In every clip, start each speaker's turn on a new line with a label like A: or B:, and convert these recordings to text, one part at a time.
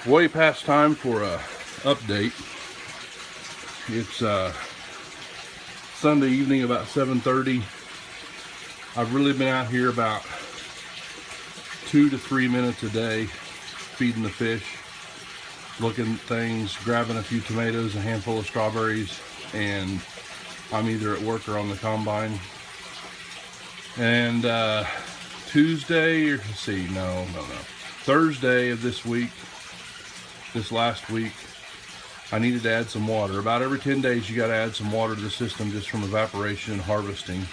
A: Way past time for a update. It's Sunday evening, about 7:30. I've really been out here about 2 to 3 minutes a day feeding the fish, looking at things, grabbing a few tomatoes, a handful of strawberries, and I'm either at work or on the combine. And Tuesday, or Thursday of this last week, I needed to add some water. About every 10 days you got to add some water to the system just from evaporation and harvesting.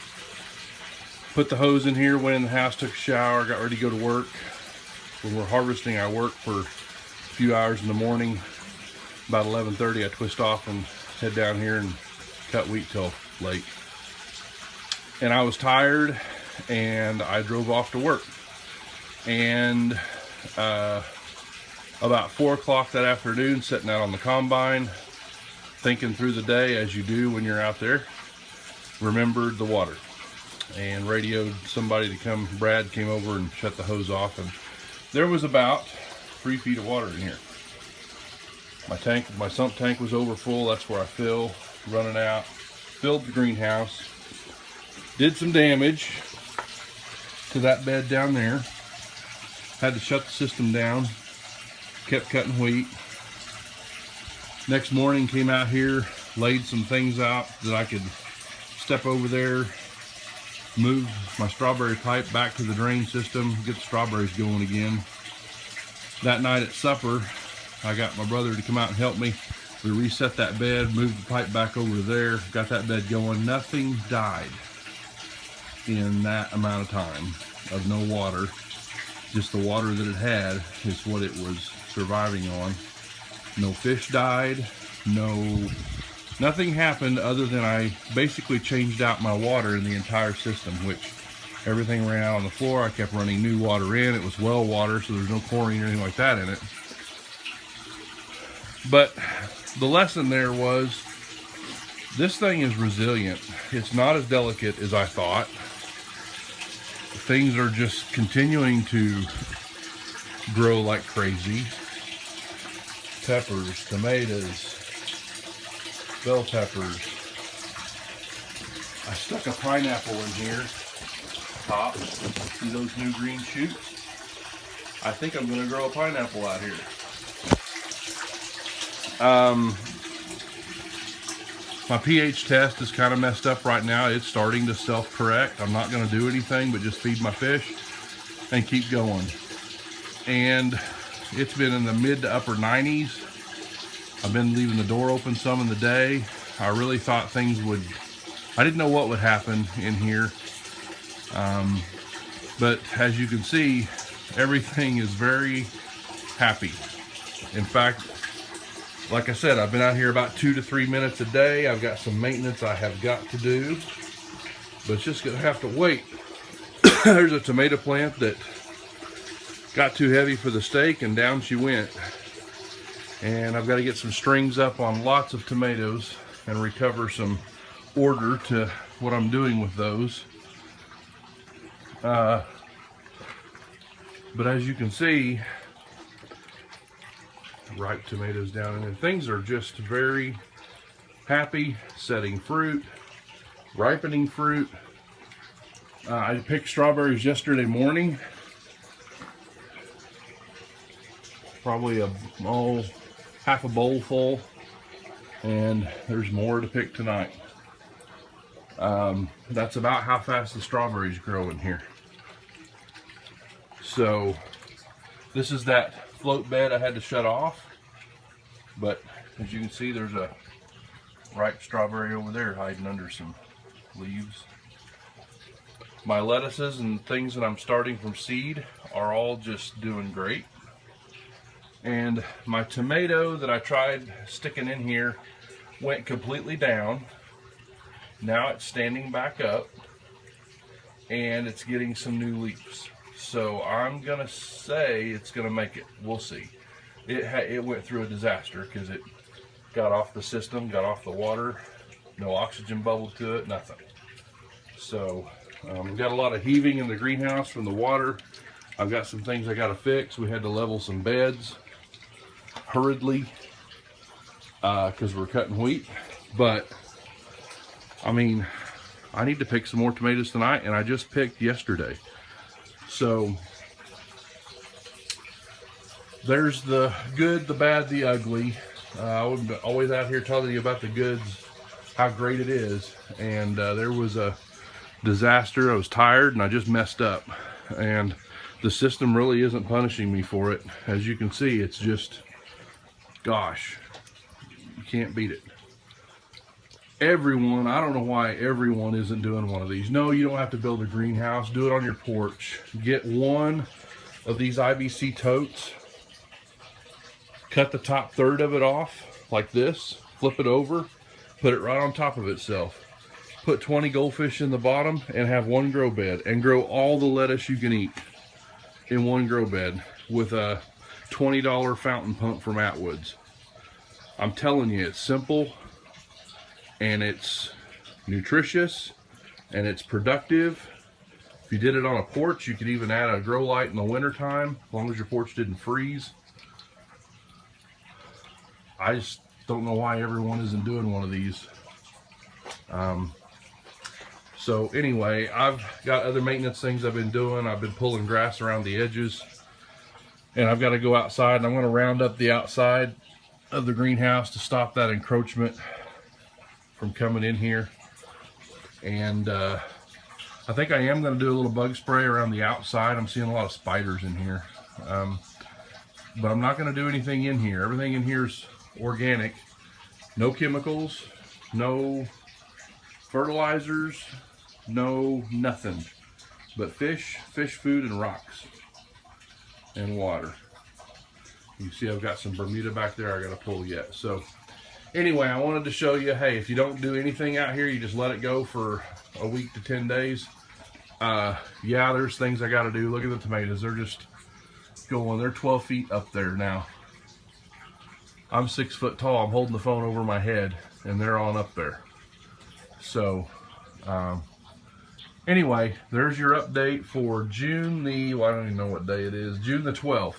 A: Put the hose in here, went in the house, took a shower, got ready to go to work. When we're harvesting, I work for a few hours in the morning. About 11:30 I twist off and head down here and cut wheat till late. And I was tired and I drove off to work. And about 4 o'clock that afternoon, sitting out on the combine, thinking through the day as you do when you're out there, remembered the water and radioed somebody to come. Brad came over and shut the hose off, and there was about 3 feet of water in here. My sump tank was over full. That's where I fill, running out. Filled the greenhouse, did some damage to that bed down there. Had to shut the system down. Kept cutting wheat. Next morning, came out here, laid some things out that I could step over there, move my strawberry pipe back to the drain system, get the strawberries going again. That night at supper, I got my brother to come out and help me. We reset that bed, moved the pipe back over there, got that bed going. Nothing died in that amount of time of no water. Just the water that it had is what it was surviving on. No fish died, nothing happened other than I basically changed out my water in the entire system, which everything ran out on the floor. I kept running new water in. It was well water, so there's no chlorine or anything like that in it. But the lesson there was, this thing is resilient. It's not as delicate as I thought. Things are just continuing to grow like crazy. Peppers, tomatoes, bell peppers. I stuck a pineapple in here. Top. See those new green shoots? I think I'm going to grow a pineapple out here. My pH test is kind of messed up right now. It's starting to self-correct. I'm not going to do anything but just feed my fish and keep going. And it's been in the mid to upper 90s. I've been leaving the door open some in the day. I really thought things would, I didn't know what would happen in here. But as you can see, everything is very happy. In fact, like I said, I've been out here about 2 to 3 minutes a day. I've got some maintenance I have got to do, but it's just gonna have to wait. There's a tomato plant that got too heavy for the stake and down she went. And I've got to get some strings up on lots of tomatoes and recover some order to what I'm doing with those. But as you can see, ripe tomatoes down in there. Things are just very happy, setting fruit, ripening fruit. I picked strawberries yesterday morning. Probably half a bowl full, and there's more to pick tonight. That's about how fast the strawberries grow in here. So this is that float bed I had to shut off, but as you can see, there's a ripe strawberry over there hiding under some leaves. My lettuces and things that I'm starting from seed are all just doing great. And my tomato that I tried sticking in here went completely down. Now it's standing back up and it's getting some new leaves. So I'm gonna say it's gonna make it. We'll see. It went through a disaster because it got off the system, got off the water, no oxygen bubbled to it, nothing. So got a lot of heaving in the greenhouse from the water. I've got some things I got to fix. We had to level some beds. hurriedly because we're cutting wheat. But I mean, I need to pick some more tomatoes tonight, and I just picked yesterday. So there's the good, the bad, the ugly. I'm always out here telling you about the goods, how great it is. And there was a disaster. I was tired and I just messed up. And the system really isn't punishing me for it. As you can see, it's just, gosh, you can't beat it. Everyone, I don't know why everyone isn't doing one of these. No, you don't have to build a greenhouse. Do it on your porch. Get one of these IBC totes. Cut the top third of it off like this. Flip it over. Put it right on top of itself. Put 20 goldfish in the bottom and have one grow bed. And grow all the lettuce you can eat in one grow bed with a $20 fountain pump from Atwood's. I'm telling you, it's simple. And it's nutritious, and it's productive. If you did it on a porch, you could even add a grow light in the winter time, as long as your porch didn't freeze. I just don't know why everyone isn't doing one of these. So anyway, I've got other maintenance things I've been doing. I've been pulling grass around the edges, and I've got to go outside, and I'm going to round up the outside of the greenhouse to stop that encroachment from coming in here. And I think I am going to do a little bug spray around the outside. I'm seeing a lot of spiders in here, but I'm not going to do anything in here. Everything in here is organic, no chemicals, no fertilizers, no nothing but fish food, and rocks and water. You see I've got some Bermuda back there I got to pull yet. So anyway, I wanted to show you, hey, if you don't do anything out here, you just let it go for a week to 10 days. Yeah, there's things I got to do. Look at the tomatoes. They're just going. They're 12 feet up there now. I'm 6 foot tall. I'm holding the phone over my head, and they're on up there. So, anyway, there's your update for June the, well, I don't even know what day it is, June the 12th.